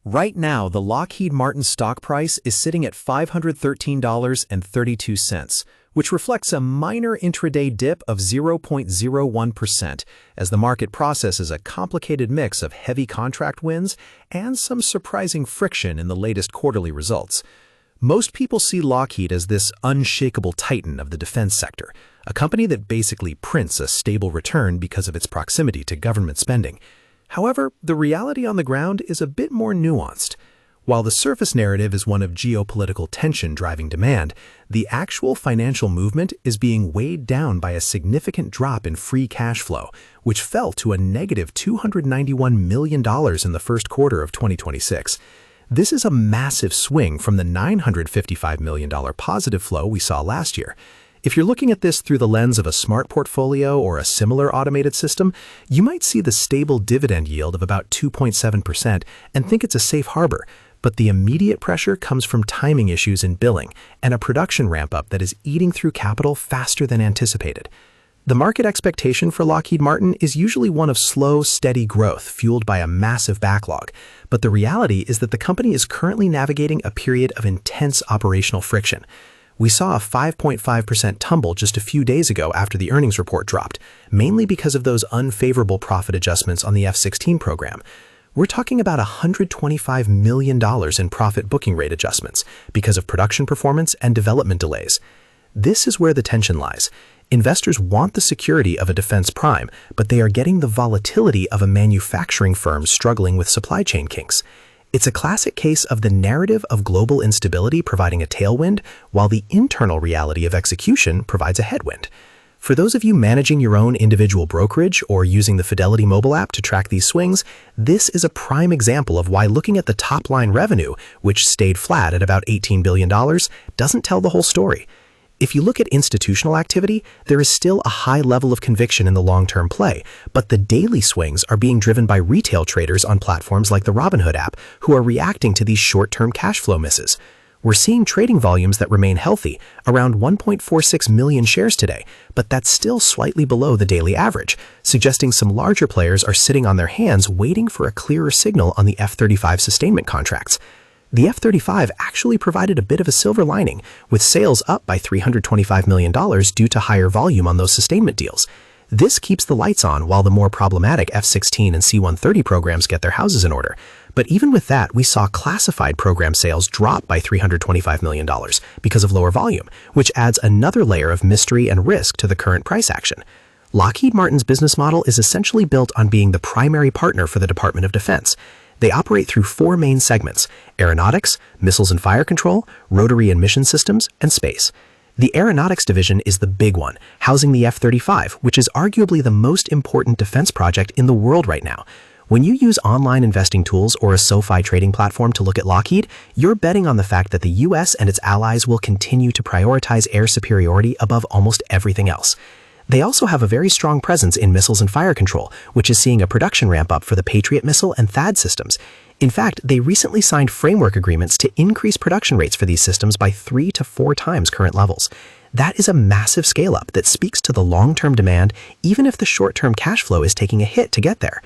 Right now, the Lockheed Martin stock price is sitting at $513.32, which reflects a minor intraday dip of 0.01% as the market processes a complicated mix of heavy contract wins and some surprising friction in the latest quarterly results. Most people see Lockheed as this unshakable titan of the defense sector, a company that basically prints a stable return because of its proximity to government spending. However, the reality on the ground is a bit more nuanced. While the surface narrative is one of geopolitical tension driving demand, the actual financial movement is being weighed down by a significant drop in free cash flow, which fell to a negative $291 million in the first quarter of 2026. This is a massive swing from the $955 million positive flow we saw last year. If you're looking at this through the lens of a smart portfolio or a similar automated system, you might see the stable dividend yield of about 2.7% and think it's a safe harbor. But the immediate pressure comes from timing issues in billing and a production ramp-up that is eating through capital faster than anticipated. The market expectation for Lockheed Martin is usually one of slow, steady growth fueled by a massive backlog. But the reality is that the company is currently navigating a period of intense operational friction. We saw a 5.5% tumble just a few days ago after the earnings report dropped, mainly because of those unfavorable profit adjustments on the F-16 program. We're talking about $125 million in profit booking rate adjustments because of production performance and development delays. This is where the tension lies. Investors want the security of a defense prime, but they are getting the volatility of a manufacturing firm struggling with supply chain kinks. It's a classic case of the narrative of global instability providing a tailwind, while the internal reality of execution provides a headwind. For those of you managing your own individual brokerage or using the Fidelity mobile app to track these swings, this is a prime example of why looking at the top-line revenue, which stayed flat at about $18 billion, doesn't tell the whole story. If you look at institutional activity, there is still a high level of conviction in the long-term play, but the daily swings are being driven by retail traders on platforms like the Robinhood app who are reacting to these short-term cash flow misses. We're seeing trading volumes that remain healthy, around 1.46 million shares today, but that's still slightly below the daily average, suggesting some larger players are sitting on their hands waiting for a clearer signal on the F-35 sustainment contracts. The F-35 actually provided a bit of a silver lining, with sales up by $325 million due to higher volume on those sustainment deals. This keeps the lights on while the more problematic F-16 and C-130 programs get their houses in order. But even with that, we saw classified program sales drop by $325 million because of lower volume, which adds another layer of mystery and risk to the current price action. Lockheed Martin's business model is essentially built on being the primary partner for the Department of Defense. They operate through four main segments: aeronautics, missiles and fire control, rotary and mission systems, and space. The aeronautics division is the big one, housing the F-35, which is arguably the most important defense project in the world right now. When you use online investing tools or a SoFi trading platform to look at Lockheed, you're betting on the fact that the US and its allies will continue to prioritize air superiority above almost everything else. They also have a very strong presence in missiles and fire control, which is seeing a production ramp up for the Patriot missile and THAAD systems. In fact, they recently signed framework agreements to increase production rates for these systems by 3 to 4 times current levels. That is a massive scale-up that speaks to the long-term demand, even if the short-term cash flow is taking a hit to get there.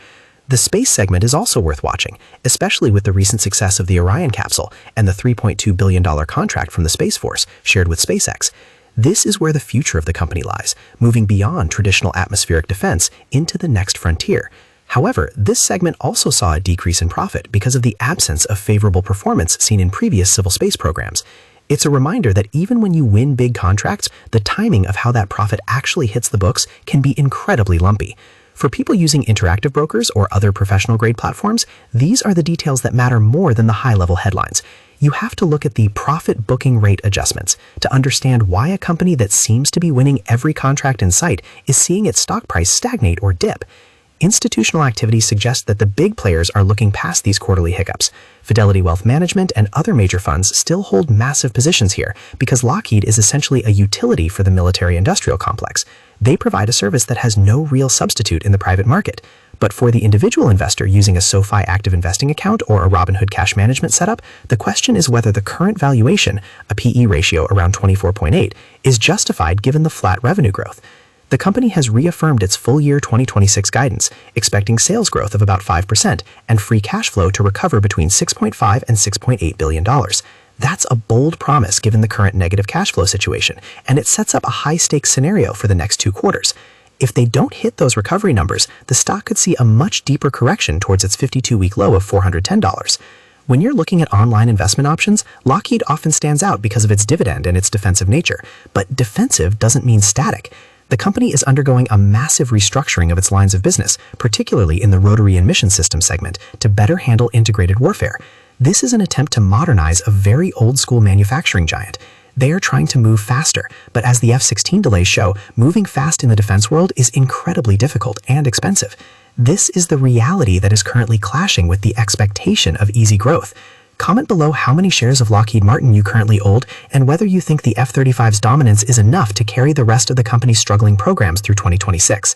The space segment is also worth watching, especially with the recent success of the Orion capsule and the $3.2 billion contract from the Space Force shared with SpaceX. This is where the future of the company lies, moving beyond traditional atmospheric defense into the next frontier. However, this segment also saw a decrease in profit because of the absence of favorable performance seen in previous civil space programs. It's a reminder that even when you win big contracts, the timing of how that profit actually hits the books can be incredibly lumpy. For people using interactive brokers or other professional-grade platforms, these are the details that matter more than the high-level headlines. You have to look at the profit booking rate adjustments to understand why a company that seems to be winning every contract in sight is seeing its stock price stagnate or dip. Institutional activity suggests that the big players are looking past these quarterly hiccups. Fidelity Wealth Management and other major funds still hold massive positions here because Lockheed is essentially a utility for the military-industrial complex. They provide a service that has no real substitute in the private market. But for the individual investor using a SoFi active investing account or a Robinhood cash management setup, the question is whether the current valuation, a PE ratio around 24.8, is justified given the flat revenue growth. The company has reaffirmed its full-year 2026 guidance, expecting sales growth of about 5% and free cash flow to recover between $6.5 and $6.8 billion. That's a bold promise given the current negative cash flow situation, and it sets up a high-stakes scenario for the next 2 quarters. If they don't hit those recovery numbers, the stock could see a much deeper correction towards its 52-week low of $410. When you're looking at online investment options, Lockheed often stands out because of its dividend and its defensive nature. But defensive doesn't mean static. The company is undergoing a massive restructuring of its lines of business, particularly in the rotary and mission system segment, to better handle integrated warfare. This is an attempt to modernize a very old-school manufacturing giant. They are trying to move faster, but as the F-16 delays show, moving fast in the defense world is incredibly difficult and expensive. This is the reality that is currently clashing with the expectation of easy growth. Comment below how many shares of Lockheed Martin you currently hold and whether you think the F-35's dominance is enough to carry the rest of the company's struggling programs through 2026.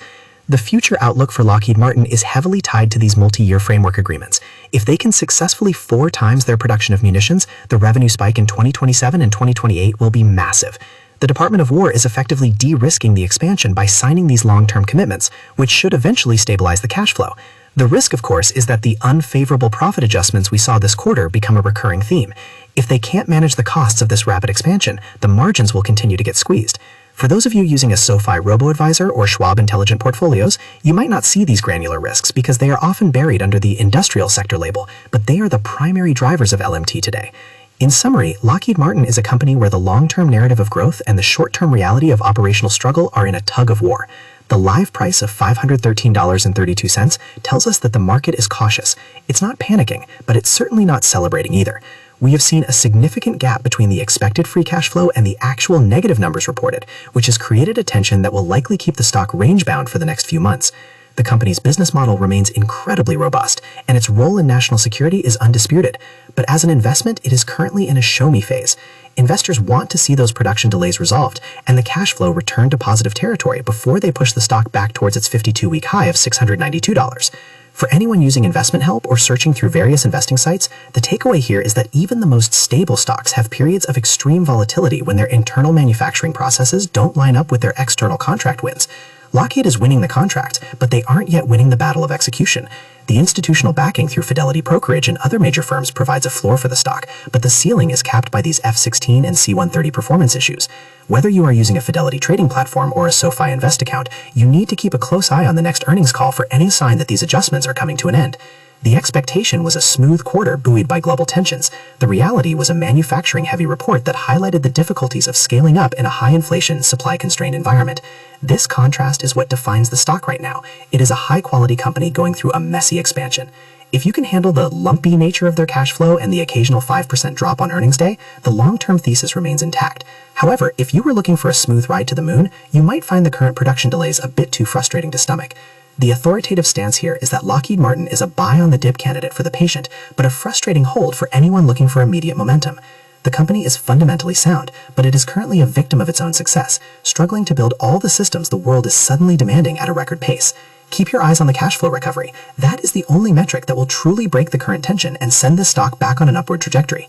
The future outlook for Lockheed Martin is heavily tied to these multi-year framework agreements. If they can successfully 4 times their production of munitions, the revenue spike in 2027 and 2028 will be massive. The Department of War is effectively de-risking the expansion by signing these long-term commitments, which should eventually stabilize the cash flow. The risk, of course, is that the unfavorable profit adjustments we saw this quarter become a recurring theme. If they can't manage the costs of this rapid expansion, the margins will continue to get squeezed. For those of you using a SoFi Robo-Advisor or Schwab Intelligent Portfolios, you might not see these granular risks because they are often buried under the industrial sector label, but they are the primary drivers of LMT today. In summary, Lockheed Martin is a company where the long-term narrative of growth and the short-term reality of operational struggle are in a tug of war. The live price of $513.32 tells us that the market is cautious. It's not panicking, but it's certainly not celebrating either. We have seen a significant gap between the expected free cash flow and the actual negative numbers reported, which has created a tension that will likely keep the stock range-bound for the next few months. The company's business model remains incredibly robust, and its role in national security is undisputed. But as an investment, it is currently in a show-me phase. Investors want to see those production delays resolved and the cash flow return to positive territory before they push the stock back towards its 52-week high of $692. For anyone using investment help or searching through various investing sites, the takeaway here is that even the most stable stocks have periods of extreme volatility when their internal manufacturing processes don't line up with their external contract wins. Lockheed is winning the contract, but they aren't yet winning the battle of execution. The institutional backing through Fidelity Brokerage and other major firms provides a floor for the stock, but the ceiling is capped by these F-16 and C-130 performance issues. Whether you are using a Fidelity trading platform or a SoFi Invest account, you need to keep a close eye on the next earnings call for any sign that these adjustments are coming to an end. The expectation was a smooth quarter buoyed by global tensions. The reality was a manufacturing-heavy report that highlighted the difficulties of scaling up in a high-inflation, supply-constrained environment. This contrast is what defines the stock right now. It is a high-quality company going through a messy expansion. If you can handle the lumpy nature of their cash flow and the occasional 5% drop on earnings day, the long-term thesis remains intact. However, if you were looking for a smooth ride to the moon, you might find the current production delays a bit too frustrating to stomach. The authoritative stance here is that Lockheed Martin is a buy-on-the-dip candidate for the patient, but a frustrating hold for anyone looking for immediate momentum. The company is fundamentally sound, but it is currently a victim of its own success, struggling to build all the systems the world is suddenly demanding at a record pace. Keep your eyes on the cash flow recovery. That is the only metric that will truly break the current tension and send this stock back on an upward trajectory.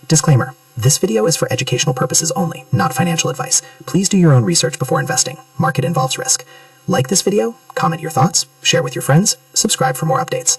Disclaimer: this video is for educational purposes only, not financial advice. Please do your own research before investing. Market involves risk. Like this video, comment your thoughts, share with your friends, subscribe for more updates.